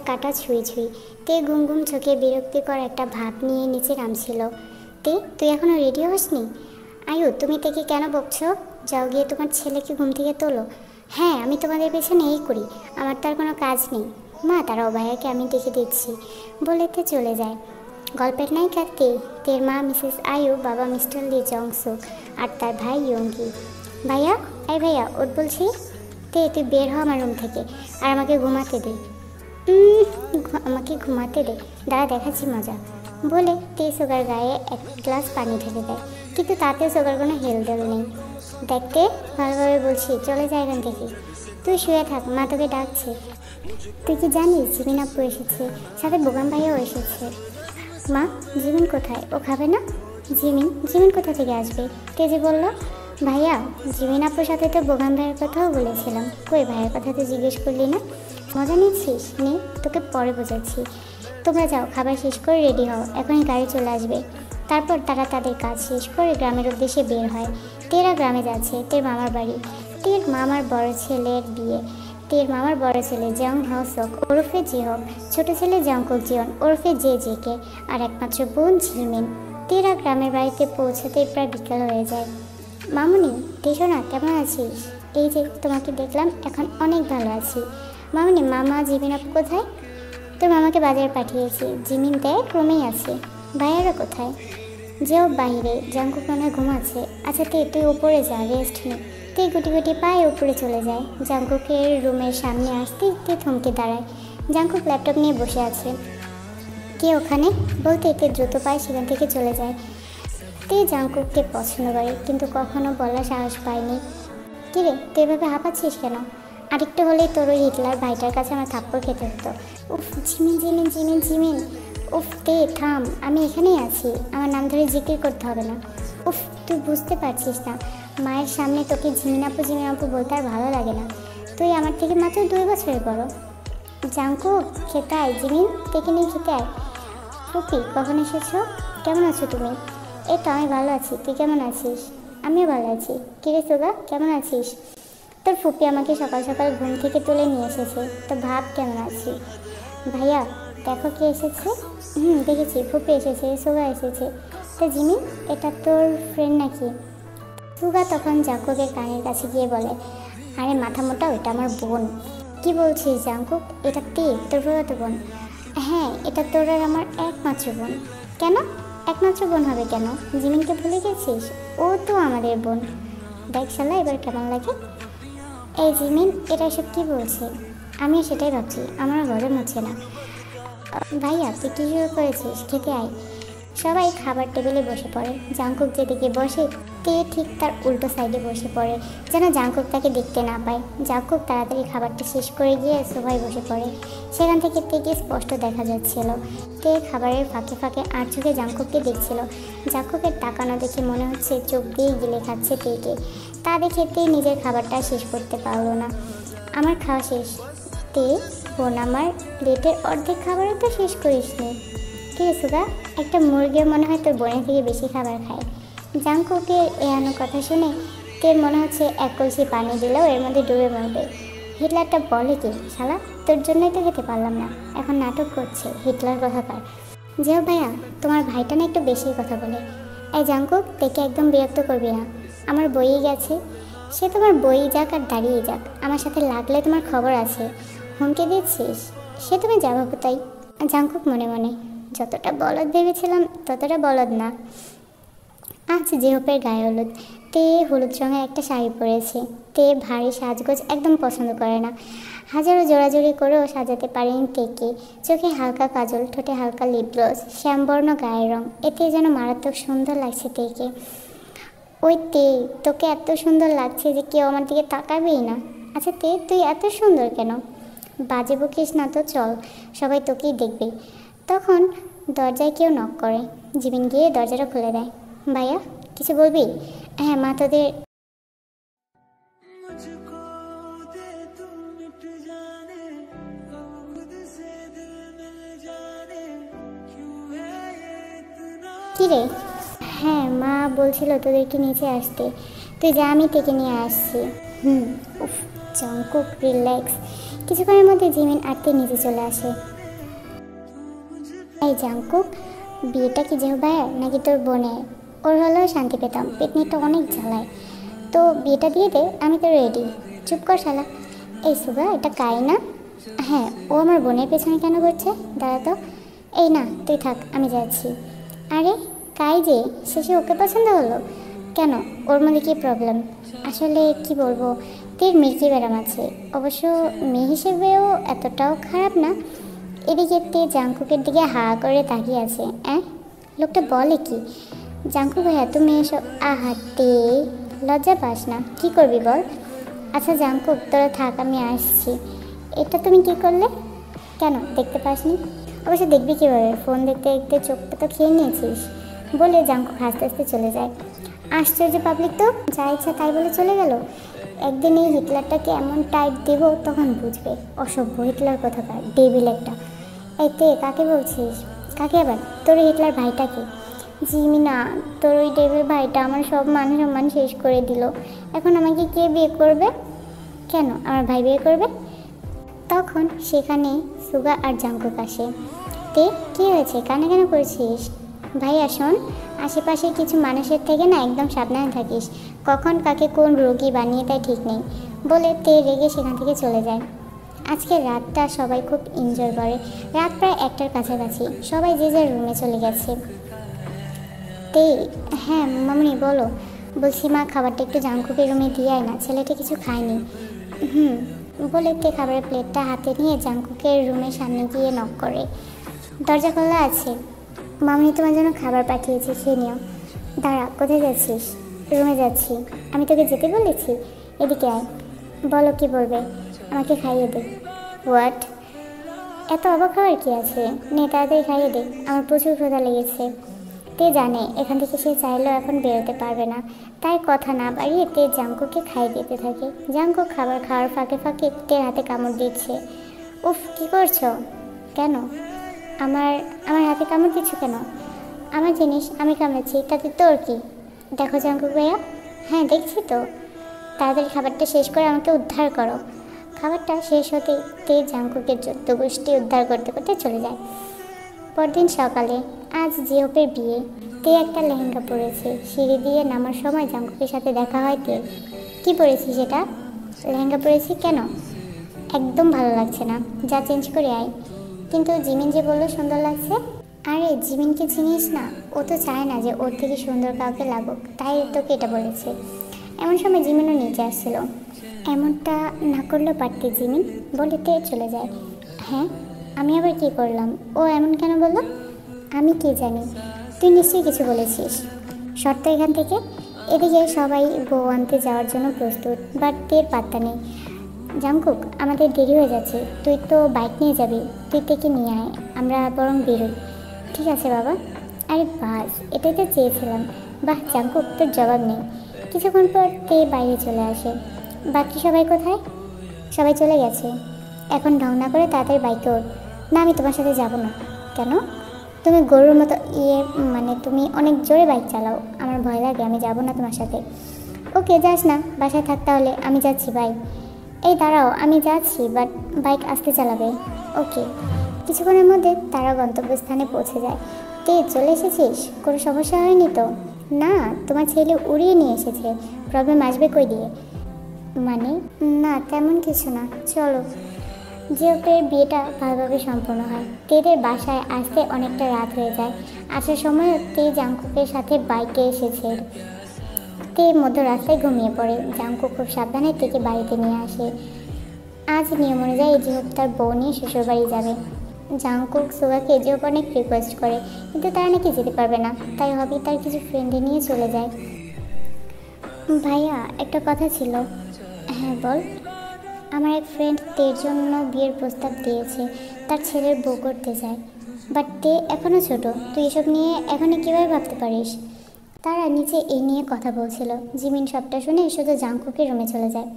কাটা ছুঁই ছুঁই। তে ঘুম ঘুম চোখে বিরক্তিকর একটা ভাব নিয়ে নিচে নামছিল। তুই এখনো রেডি হসনি? আয়ু, তুমি তেকে কেন বকছো? যাও গিয়ে তোমার ছেলেকে ঘুম থেকে তোলো। হ্যাঁ, আমি তোমাদের পেছনে এই করি, আমার তো আর কোনো কাজ নেই। মা, তারাও, ভাইয়াকে আমি ডেকে দিচ্ছি বলে তে চলে যায়। গল্পের নায়িকা তের মা মিসেস আয়ু, বাবা মিস্টার লি জংসুক আর তার ভাই ইয়ঙ্গি। ভাইয়া, এই ভাইয়া ওঠ বলছি। তুই বের হ আমার রুম থেকে, আর আমাকে ঘুমাতে দে। আমাকে ঘুমাতে দে, দাঁড়া দেখাচ্ছি মজা বলে তে সুগার গায়ে এক গ্লাস পানি ঢেলে দেয়, কিন্তু তাতে সুগার কোনো হেলদোল নেই। দেখতে ভালোভাবে বলছি, চলে যায় এখান থেকে। তুই শুয়ে থাক, মা তোকে ডাকছে। তুই কি জানিস জিমিন আপু এসেছে, সাথে বোগান ভাইয়াও এসেছে। মা, জিমিন কোথায়? ও খাবে না? জিমিন কোথা থেকে আসবে? তেজে বলল। ভাইয়া, জিমিন আপুর সাথে তো বোগান ভাইয়ের কথাও বলেছিলাম। কই, ভাইয়ের কথা তো জিজ্ঞেস করলি না? মজা নিচ্ছিস? নে, তোকে পরে বোঝাচ্ছি। তোমরা যাও, খাবার শেষ করে রেডি হও, এখনই গাড়ি চলে আসবে। তারপর তারা তাদের কাজ শেষ করে গ্রামের উদ্দেশ্যে বের হয়। তেরা গ্রামে যাচ্ছে, তের মামার বাড়ি। তের মামার বড় ছেলের বিয়ে। তের মামার বড় ছেলে জং হসক ওরফে জিহক, ছোট ছেলে জংকুক জিয়ন ওরফে জেকে, আর একমাত্র বোন ঝিলমিন। তেরা গ্রামের বাড়িতে পৌঁছাতে প্রায় বিকাল হয়ে যায়। মামুনি, দেখো না, কেমন আছিস? এই যে তোমাকে দেখলাম, এখন অনেক ভালো আছি। মামুনি, মামা জিমিন আপু কোথায়? তোর মামাকে বাজারে পাঠিয়েছি, জিমিন দেয় ক্রমেই আছে। ভাইয়ারা কোথায়? যেও বাইরে, জাঙ্কুক মনে হয় ঘুমাচ্ছে। আচ্ছা তুই উপরে যা, রেস্ট নে। গুটি গুটি পায়ে উপরে চলে যায়। জাঙ্কুকের রুমের সামনে আসতেই থমকে দাঁড়ায়। জাঙ্কুক ল্যাপটপ নিয়ে বসে আছে। কে ওখানে বলতে দ্রুত পায়ে সেখান থেকে চলে যায়। জাঙ্কুককে পছন্দ করে, কিন্তু কখনো বলার সাহস পায়নি। কিরে, তুই এভাবে হাঁপাচ্ছিস কেন? আরেকটু হলেই তোর ওই হিটলার ভাইটার কাছে আমার থাপ্পড় খেতে হতো। উফ, জিমিন। উফ, থাম, আমি এখানেই আছি, আমার নাম ধরে জিকির করতে হবে না। উফ, তুই বুঝতে পারছিস না, মায়ের সামনে তোকে জিমিন আপু বলতে আর ভালো লাগে না। তুই আমার থেকে মাত্র 2 বছরের বড়। জাঙ্কুক, খেতে আয়। জিমিন, তেকে নিয়ে খেতে আয়। ফুপি, কখন এসেছো? কেমন আছো তুমি? এই তো, আমি ভালো আছি, তুই কেমন আছিস? আমিও ভালো আছি। কিরে সুগা, কেমন আছিস? তোর ফুপি আমাকে সকাল সকাল ঘুম থেকে তুলে নিয়ে এসেছে, তো ভাব কেমন আছি। ভাইয়া, দেখো কে এসেছে। দেখেছি, ফুপি এসেছে, সুগা এসেছে। তো জিমিন, এটা তোর ফ্রেন্ড নাকি? সুগা তখন জাঙ্কুকের কানের কাছে গিয়ে বলে, আরে মাথা মোটা, ওটা আমার বোন। কি বলছিস জাঙ্কুক, এটা তোর তো বোন? হ্যাঁ, এটা তোর আর আমার একমাত্র বোন। কেন একমাত্র বোন হবে কেন? জিমিনকে ভুলে গেছিস? ও তো আমাদের বোন। দেখ শালা, এবার কেমন লাগে? এই জিমিন, এটা এসব কী বলছে? আমি সেটাই ভাবছি, আমার ঘরে মুছে না। ভাইয়া, তুই কী শুরু করেছিস? খেতে আয়। সবাই খাবার টেবিলে বসে পড়ে। জাঙ্কুক যেদিকে বসে, ঠিক তার উল্টো সাইডে বসে পড়ে, যেন জাঙ্কুক তাকে দেখতে না পায়। জাঙ্কুক তাড়াতাড়ি খাবারটা শেষ করে গিয়ে সোফায় বসে পড়ে। সেখান থেকে তেকে স্পষ্ট দেখা যাচ্ছিল। খাবারের ফাঁকে ফাঁকে আর চোখে জাঙ্কুককে দেখছিল। জাঙ্কুকের তাকানো দেখে মনে হচ্ছে চোখ দিয়ে গিলে খাচ্ছে তেকে। তা দেখে নিজের খাবারটা শেষ করতে পারলো না। আমার খাওয়া শেষ। বোন, আমার প্লেটের অর্ধেক খাবারও তো শেষ করিস নি। কি রে সুগা, একটা মুরগিও মনে হয় তোর বোনের থেকে বেশি খাবার খায়। জাঙ্কুকের এহানো কথা শুনে মনে হচ্ছে এক কলসি পানি দিলেও এর মধ্যে ডুবে মরবে। হিটলারটা বলে কি শালা, তোর জন্যই তো খেতে পারলাম না, এখন নাটক করছে হিটলার কথাকার। যেও ভাইয়া, তোমার ভাইটা না একটু বেশি কথা বলে। এই জাঙ্কুক, তেকে একদম বিরক্ত করবি না, আমার বইয়ে গেছে। সে তোমার বই যাক আর দাঁড়িয়ে যাক, আমার সাথে লাগলে তোমার খবর আছে। হুমকি দিচ্ছিস? সে তুমি যা ভাবো তাই। জাঙ্কুক মনে মনে, যতটা বলদ ভেবেছিলাম ততটা বলদ না। আজ জিহপের গায়ে হলুদ। হলুদ রঙের একটা শাড়ি পরেছে। ভারী সাজগোজ একদম পছন্দ করে না। হাজারো জোড়াজোড়ি করেও সাজাতে পারেনি তেকে। চোখে হালকা কাজল, ঠোঁটে হালকা লিপ গ্লস, শ্যামবর্ণ গায়ের রং, এতে যেন মারাত্মক সুন্দর লাগছে তেকে। ওই তোকে এত সুন্দর লাগছে যে কেউ আমার দিকে তাকাবেই না। আচ্ছা তুই এত সুন্দর কেন? বাজে বকিস না তো, চল, সবাই তোকেই দেখবে। তখন দরজায় কেউ নক করে। জিমিন গিয়ে দরজাটা খুলে দেয়। ভাইয়া, কিছু বলবি? হ্যাঁ, মা তোদের। কিরে? হ্যাঁ মা বলছিল তোদেরকে নিচে আসতে, তুই যা, আমি থেকে নিয়ে আসছি। উফ, জাংকুক রিল্যাক্স। কিছুক্ষণের মধ্যে জিমিন আটতে নিচে চলে আসে। এই জাংকুক, বিয়েটা কি যেও ভাইয়ার নাকি তোর বোনের? ওর হলেও শান্তি পেতাম, পেটনিটা অনেক জ্বালায়। তো বিয়েটা দিয়ে দে, আমি তো রেডি। চুপ কর শালা। এই সুগা, এটা কাই না? হ্যাঁ, ও আমার বোনের পেছনে কেন করছে? দাঁড়া তো। এই না, তুই থাক, আমি যাচ্ছি। আরে কাই যে, শেষে ওকে পছন্দ হলো কেন? ওর মধ্যে কী প্রবলেম? আসলে কি বলবো, তোর মির্কি ব্যারাম আছে। অবশ্য মেয়ে হিসেবেও এতটাও খারাপ না। এদিকে তে জাংকুকের দিকে হা করে তাকিয়ে আছে। লোকটা বলে কি? জাংকুক ভাইয়া, তুমি এসব। আহাতে, লজ্জা পাস না? কি করবি বল? আচ্ছা জাংকুক, তোরা থাক, আমি আসছি। এটা তুমি কি করলে? কেন, দেখতে পাসনি? অবশ্য দেখবি কীভাবে, ফোন দেখতে দেখতে চোখটা তো খেয়ে নিয়েছিস। বলে জাংকুক হাসতে হাসতে চলে যায়। আশ্চর্য পাবলিক তো, যা ইচ্ছা তাই বলে চলে গেল। একদিন এই হিটলারটাকে এমন টাইট দেব, তখন বুঝবে। অসভ্য হিটলার কোথাকার, ডেভিল একটা। এই তে, কাকে বলছিস? কাকে আবার? তোর হিটলার ভাইটাকে। জিমিনা, তোর ওই ডেভিল ভাইটা আমার সব মান সম্মান শেষ করে দিল। এখন আমাকে কে বিয়ে করবে? কেন, আমার ভাই বিয়ে করবে? তখন সেখানে সুগা আর জাংকুক আসে। তে, কী হয়েছে, কান্না করছিস? ভাইয়া শোন, আশেপাশে কিছু মানুষের থেকে না একদম সাবধানে থাকিস। কখন কাকে কোন রোগী বানিয়ে দেয় ঠিক নেই। বলে তে রেগে সেখান থেকে চলে যায়। আজকে রাতটা সবাই খুব এনজয় করে। রাত প্রায় 1টার কাছাকাছি। সবাই যে যার রুমে চলে গেছে। তে, হ্যাঁ মামনি বলো। বলছি মা, খাবারটা একটু জাংকুকের রুমে দিয়ে আয় না, ছেলেটা কিছু খায়নি। বলে তে খাবারের প্লেটটা হাতে নিয়ে জাংকুকের রুমের সামনে গিয়ে নক করে। দরজা খোলা আছে। মামনি তোমার জন্য খাবার পাঠিয়েছি, খেয়ে নিও। দাঁড়া, কোথায় যাচ্ছিস? রুমে যাচ্ছি। আমি তোকে যেতে বলেছি? এদিকে আয়। বলো, কি বলবে? আমাকে খাইয়ে দে। হোয়াট? এত অবাক হওয়ার কি আছে? নে তাড়াতাড়ি খাইয়ে দে, আমার প্রচুর ক্ষুধা লেগেছে। তে জানে এখান থেকে সে চাইলেও এখন বেরোতে পারবে না, তাই কথা না বাড়িয়ে তে জাংকুককে খাইয়ে দিতে থাকে। জাংকুক খাবার খাওয়ার ফাঁকে ফাঁকে তের হাতে কামড় দিচ্ছে। উফ, কি করছো? কেন? আমার আমার হাতে কামড় দিচ্ছ কেন? আমার জিনিস আমি কামড়েছি, তাতে তোর কি? দেখো জাংকুক ভাইয়া। হ্যাঁ দেখছি তো। তাড়াতাড়ি খাবারটা শেষ করে আমাকে উদ্ধার করো। খাবারটা শেষ হতে তে জাংকুকের যত গোষ্ঠী উদ্ধার করতে করতে চলে যায়। পরদিন সকালে, আজ জিওপের বিয়ে। তে একটা লেহেঙ্গা পরেছে। সিঁড়ি দিয়ে নামার সময় জাংকুকের সাথে দেখা হয় তে। কি পরেছি সেটা? লেহেঙ্গা পরেছি কেন? একদম ভালো লাগছে না, যা চেঞ্জ করে আয়। কিন্তু জিমিন যে বললো সুন্দর লাগছে। আরে জিমিনকে চিনিস না? ও তো চায় না যে ওর থেকে সুন্দর কাউকে লাগুক, তাই তোকে এটা বলেছে। এমন সময় জিমিনও নিচে আসছিল। এমনটা না করলেও পারতে জিমিন, বলে তে চলে যায়। হ্যাঁ, আমি আবার কি করলাম? ও এমন কেন বললো? আমি কি জানি, তুই নিশ্চয়ই কিছু বলেছিস। শর্ত এখান থেকে। এদিকে সবাই বউ আনতে যাওয়ার জন্য প্রস্তুত, বাট তের পাত্তা নেই। জাংকুক, আমাদের দেরি হয়ে যাচ্ছে, তুই তো বাইক নিয়ে যাবি, তুই থেকে নিয়ে আয়, আমরা বরং বেরোই। ঠিক আছে বাবা। আরে বাস, এটাই তো চেয়েছিলাম। বাহ জাংকুক, তোর জবাব নেই। কিছুক্ষণ পর তে বাইরে চলে আসে। বাকি সবাই কোথায়? সবাই চলে গেছে। এখন ঢং না করে তাড়াতাড়ি বাইকে ওঠ। না, আমি তোমার সাথে যাব না। কেন? তুমি গরুর মতো মানে তুমি অনেক জোরে বাইক চালাও, আমার ভয় লাগে, আমি যাব না তোমার সাথে। ওকে, যাস না, বাসায় থাক তাহলে, আমি যাচ্ছি, বাই। এই দাঁড়াও, আমি যাচ্ছি, বাট বাইক আস্তে চালাবে। ওকে। কিছুক্ষণের মধ্যে তারা গন্তব্যস্থানে পৌঁছে যায়। তে, চলে এসেছিস? কোনো সমস্যা হয়নি তো? না, তোমার ছেলে উড়িয়ে নিয়ে এসেছে, প্রবলেম আসবে কই দিয়ে? মানে না, তেমন কিছু না, চলো। জিওপের বিয়েটা ভালোভাবে সম্পন্ন হয়। তেদের বাসায় আসতে অনেকটা রাত হয়ে যায়। আসার সময় তে জাংকুকের সাথে বাইকে এসেছে। তে মধ্য রাস্তায় ঘুমিয়ে পড়ে। জাংকুক খুব সাবধানে তেকে বাড়িতে নিয়ে আসে। আজ নিয়ম অনুযায়ী জিওপ তার বউ নিয়ে শ্বশুরবাড়ি যাবে। জাংকুক সুগাকে জিওপ অনেক রিকোয়েস্ট করে, কিন্তু তারা নাকি যেতে পারবে না, তাই হবি তার কিছু ফ্রেন্ডে নিয়ে চলে যায়। ভাইয়া, একটা কথা ছিল। হ্যাঁ বল। আমার এক ফ্রেন্ড তের জন্য বিয়ের প্রস্তাব দিয়েছে, তার ছেলের বউ করতে চায়, বাট তে এখনও ছোট, তুই এসব নিয়ে এখনই কীভাবে ভাবতে পারিস? তারা নিচে এই নিয়ে কথা বলছিল। জিমিন সবটা শুনে শুধু জাংকুকের রুমে চলে যায়।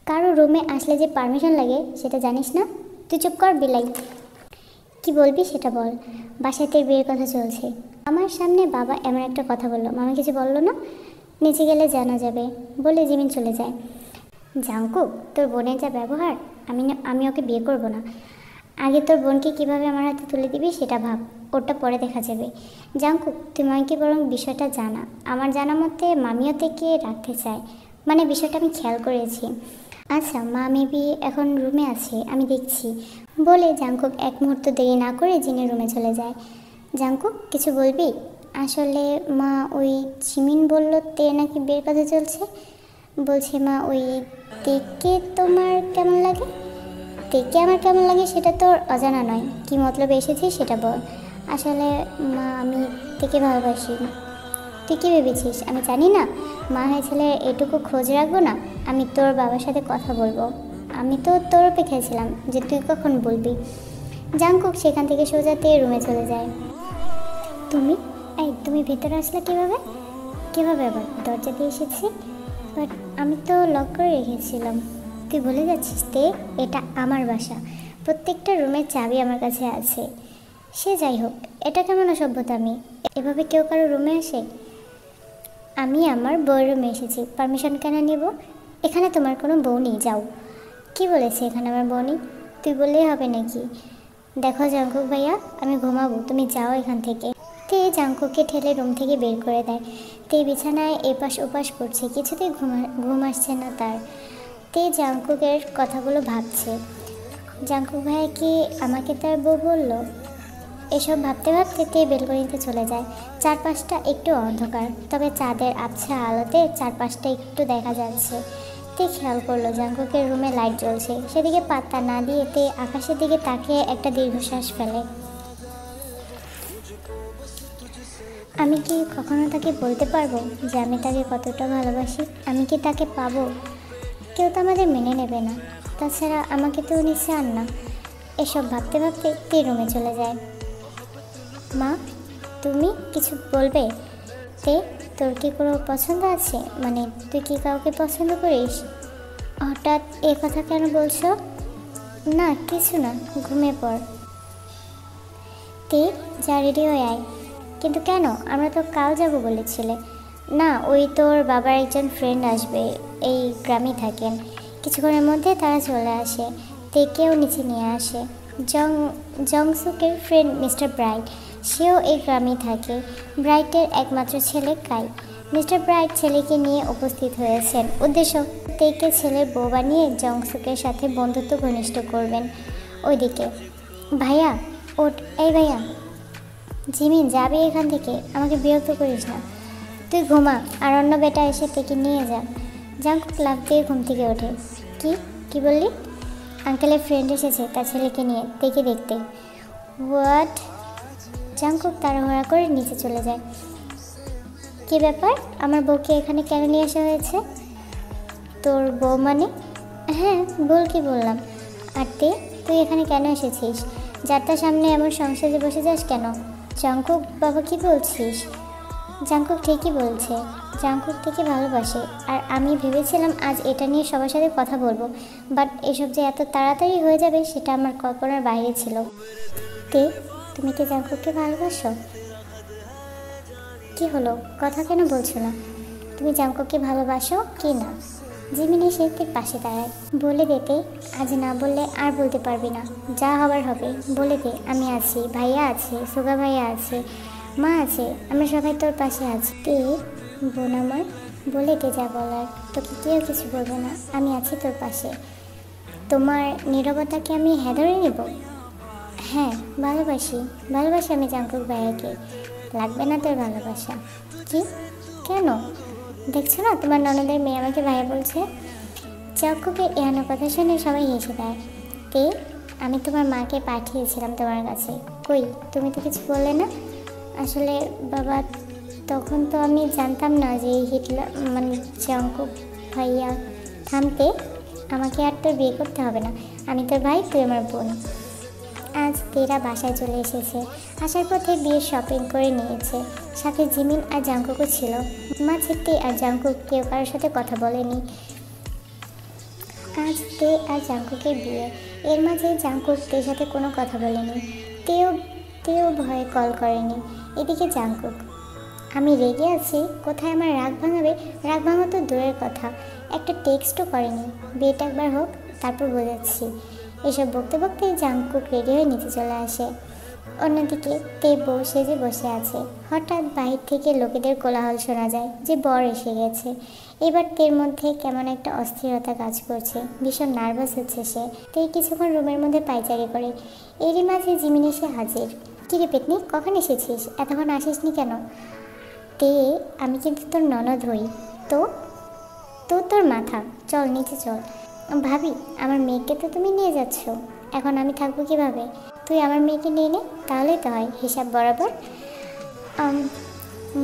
কারো রুমে আসলে যে পারমিশন লাগে সেটা জানিস না? তুই চুপ কর বিলাই। কি বলবি সেটা বল। বাসায় তোর বিয়ের কথা চলছে। আমার সামনে বাবা এমন একটা কথা বললো, মামা কিছু বললো না? নিচে গেলে জানা যাবে বলে জিমিন চলে যায়। জাঙ্কুক, তোর বোনের যা ব্যবহার, আমি ওকে বিয়ে করব না। আগে তোর বোনকে কিভাবে আমার হাতে তুলে দিবি সেটা ভাব, ওটা পরে দেখা যাবে। জাঙ্কুক, তুই মামিকে বরং বিষয়টা জানা। আমার জানা মতে মামিও থেকে রাখতে চায়, মানে বিষয়টা আমি খেয়াল করেছি। আচ্ছা মা মেবি এখন রুমে আছে, আমি দেখছি বলে জাঙ্কুক এক মুহূর্ত দেরি না করে জিনের রুমে চলে যায়। জাঙ্কুক, কিছু বলবি? আসলে মা, ওই জিমিন বলল তে নাকি বিয়ের কথা চলছে। বলছে মা, ওই তেকে তোমার কেমন লাগে? তেকে আমার কেমন লাগে সেটা তোর অজানা নয়, কি মতলবে এসেছিস সেটা বল। আসলে মা, আমি তেকে ভালোবাসি। তুই কী ভেবেছিস আমি জানি না? মা হয়ে ছেলে এটুকু খোঁজ রাখবো না? আমি তোর বাবার সাথে কথা বলবো। আমি তো তোর অপেক্ষায় ছিলাম যে তুই কখন বলবি। জাঙ্কুক সেখান থেকে সোজাতে রুমে চলে যায়। তুমি ভেতরে আসলে কীভাবে আবার? দরজা দিয়ে এসেছি, বাট আমি তো লক করে রেখেছিলাম। তুই ভুলে যাচ্ছিস তে, এটা আমার বাসা, প্রত্যেকটা রুমের চাবি আমার কাছে আছে। সে যাই হোক, এটা কেমন অসভ্যতা? আমি এভাবে কেউ কারো রুমে আসে? আমি আমার বউয়ের রুমে এসেছি, পারমিশন কেন নিব? এখানে তোমার কোনো বউ নেই, যাও। কি বলেছে এখানে আমার বউ নেই? তুই বললেই হবে নাকি? দেখো জাঙ্কুক ভাইয়া, আমি ঘুমাবো, তুমি যাও এখান থেকে। তে জাঙ্কুককে ঠেলে রুম থেকে বের করে দেয়। তে বিছানায় এপাশ ওপাশ করছে, কিছুতেই ঘুম আসছে না তার। তে জাঙ্কুকের কথাগুলো ভাবছে, জাঙ্কুক ভাইয়া কি আমাকে তার বউ বলল? এসব ভাবতে ভাবতে তে বেলকনিতে চলে যায়। চারপাশটা একটু অন্ধকার, তবে চাঁদের আবছা আলোতে চারপাশটা একটু দেখা যাচ্ছে। তে খেয়াল করলো জাঙ্কুকের রুমে লাইট জ্বলছে, সেদিকে পাত্তা না দিয়ে তে আকাশের দিকে তাকিয়ে একটা দীর্ঘশ্বাস ফেলে। আমি কি কখনো তাকে বলতে পারবো যে আমি তাকে কতটা ভালোবাসি? আমি কি তাকে পাবো? কেউ তো আমাদের মেনে নেবে না, তাছাড়া আমাকে তো উনি চান না। এসব ভাবতে ভাবতে তে রুমে চলে যায়। মা, তুমি কিছু বলবে? তে, তোর কি কোনো পছন্দ আছে? মানে তুই কি কাউকে পছন্দ করিস? হঠাৎ এ কথা কেন বলছো? না কিছু না, ঘুমিয়ে পড়। তে, যা রেডি হয়ে আয়। কিন্তু কেন? আমরা তো কাল যাব বলেছিলে। না, ওই তোর বাবার একজন ফ্রেন্ড আসবে, এই গ্রামে থাকেন। কিছুক্ষণের মধ্যে তারা চলে আসে। তেকেও নিচে নিয়ে আসে। জংসুকের ফ্রেন্ড মিস্টার ব্রাইট, সেও এই গ্রামেই থাকে। ব্রাইটের একমাত্র ছেলে কাই। মিস্টার ব্রাইট ছেলেকে নিয়ে উপস্থিত হয়েছেন। উদ্দেশ্য, তেকে ছেলের বউ বানিয়ে জংসুকের সাথে বন্ধুত্ব ঘনিষ্ঠ করবেন। ওইদিকে ভাইয়া ওঠ, এই ভাইয়া। জিমিন, যাবি এখান থেকে, আমাকে বিরক্ত করিস না। তুই ঘুমা, আর অন্য বেটা এসে তেকে নিয়ে যা। জাঙ্কুক লাফ দিয়ে ঘুম থেকে ওঠে। কি বললি? আঙ্কেলের ফ্রেন্ড এসেছে তার ছেলেকে নিয়ে তেকে দেখতে। হোয়াট? জাঙ্কুক তাড়াহুড়া করে নিচে চলে যায়। কি ব্যাপার? আমার বউকে এখানে কেন নিয়ে আসা হয়েছে? তোর বউ মানে? হ্যাঁ, ভুল কি বললাম? আর তুই এখানে কেন এসেছিস? যার তার সামনে এমন সংসারে বসে যাস কেন? জাঙ্কুক, বাবা কি বলছিস? জাঙ্কুক ঠিকই বলছে, জাঙ্কুক থেকে ভালোবাসে। আর আমি ভেবেছিলাম আজ এটা নিয়ে সবার সাথে কথা বলবো, বাট এসব যে এত তাড়াতাড়ি হয়ে যাবে সেটা আমার কল্পনার বাইরে ছিল। তুমি কি জাঙ্কুককে ভালোবাসো? কি হলো, কথা কেন বলছো না? তুমি জাঙ্কুককে ভালোবাসো কি না? জিমিন এসে তের পাশে দাঁড়ায়। বলে দে, আজ না বললে আর বলতে পারবি না। যা হবার হবে, বলে দে। আমি আছি, ভাইয়া আছে, সুগা ভাইয়া আছে, মা আছে, আমরা সবাই তোর পাশে আছি। বোন আমার, বলে দে যা বলার। তোকে কেউ কিছু বলবো না, আমি আছি তোর পাশে। তোমার নীরবতাকে আমি ধরে নেব? হ্যাঁ, ভালোবাসি আমি জাঙ্কুক ভাইয়াকে। লাগবে না তোর ভালোবাসা। কি? কেন? দেখছো না তোমার ননদের মেয়ে আমাকে ভাইয়া বলছে। জাঙ্কুকের এহানো কথা শুনে সবাই হেসে দেয়। আমি তোমার মাকে পাঠিয়েছিলাম তোমার কাছে। কই, তুমি তো কিছু বললে না। আসলে বাবা, তখন তো আমি জানতাম না যে হিটলার মানে জাঙ্কুক ভাইয়া। থামতে, আমাকে আর তোর বিয়ে করতে হবে না। আমি তোর ভাই, তুই আমার বোন। আজ তেরা বাসায় চলে এসেছে। আসার পথে বিয়ের শপিং করে নিয়েছে। সাথে জিমিন আর জাঙ্কুকও ছিল। মাঝে তে আর জাঙ্কুক কেউ কারোর সাথে কথা বলেনি। আজ তে আর জাঙ্কুকের বিয়ে, এর মাঝে জাঙ্কুক তের সাথে কোনো কথা বলেনি। তেও তেও ভয়ে কল করেনি। এদিকে জাংকুক, আমি রেগে আছি, কোথায় আমার রাগ ভাঙাবে? রাগ ভাঙা তো দূরের কথা, একটা টেক্সটও করেনি। বিয়েটা একবার হোক, তারপর বোঝাচ্ছি। এসব বকতে বকতে জাংকুক রেডি হয়ে নিচে চলে আসে। অন্যদিকে তে বউ সেজে বসে আছে। হঠাৎ বাহির থেকে লোকেদের কোলাহল শোনা যায় যে বর এসে গেছে। এবার তের মধ্যে কেমন একটা অস্থিরতা কাজ করছে, ভীষণ নার্ভাস হচ্ছে সে। তে কিছুক্ষণ রুমের মধ্যে পায়চারি করে। এরই মাঝে জিমিন এসে হাজির। কিরে পেতনি, কখন এসেছিস? এতক্ষণ আসিসনি কেন? তে, আমি কিন্তু তোর ননদ হই। তো তো তোর মাথা, চল নিচে চল। ভাবি, আমার মেয়েকে তো তুমি নিয়ে যাচ্ছ, এখন আমি থাকবো কিভাবে? তুই আমার মেয়েকে নিয়ে নে, তাহলেই তো হয়, হিসাব বরাবর।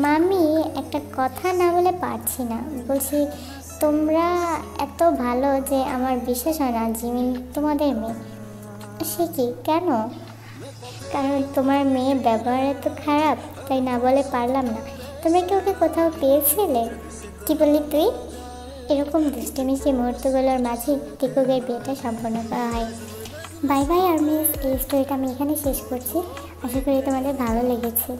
মামি, একটা কথা না বলে পারছি না। বলছি, তোমরা এত ভালো যে আমার বিশ্বাস হয় না জিমিন তোমাদের মেয়ে। সে কি, কেন? কারণ তোমার মেয়ে ব্যবহার এত খারাপ, তাই না বলে পারলাম না। তোমরা কি ওকে কোথাও পেয়েছিলে? কি বললি তুই? এরকম দুষ্টমিষ্টি মুহূর্তগুলোর মাঝে টিকুকের বিয়েটা সম্পন্ন করা হয়। বাই বাই আর্মিস, এই স্টোরিটা আমি এখানে শেষ করছি। আশা করি তোমাদের ভালো লেগেছে।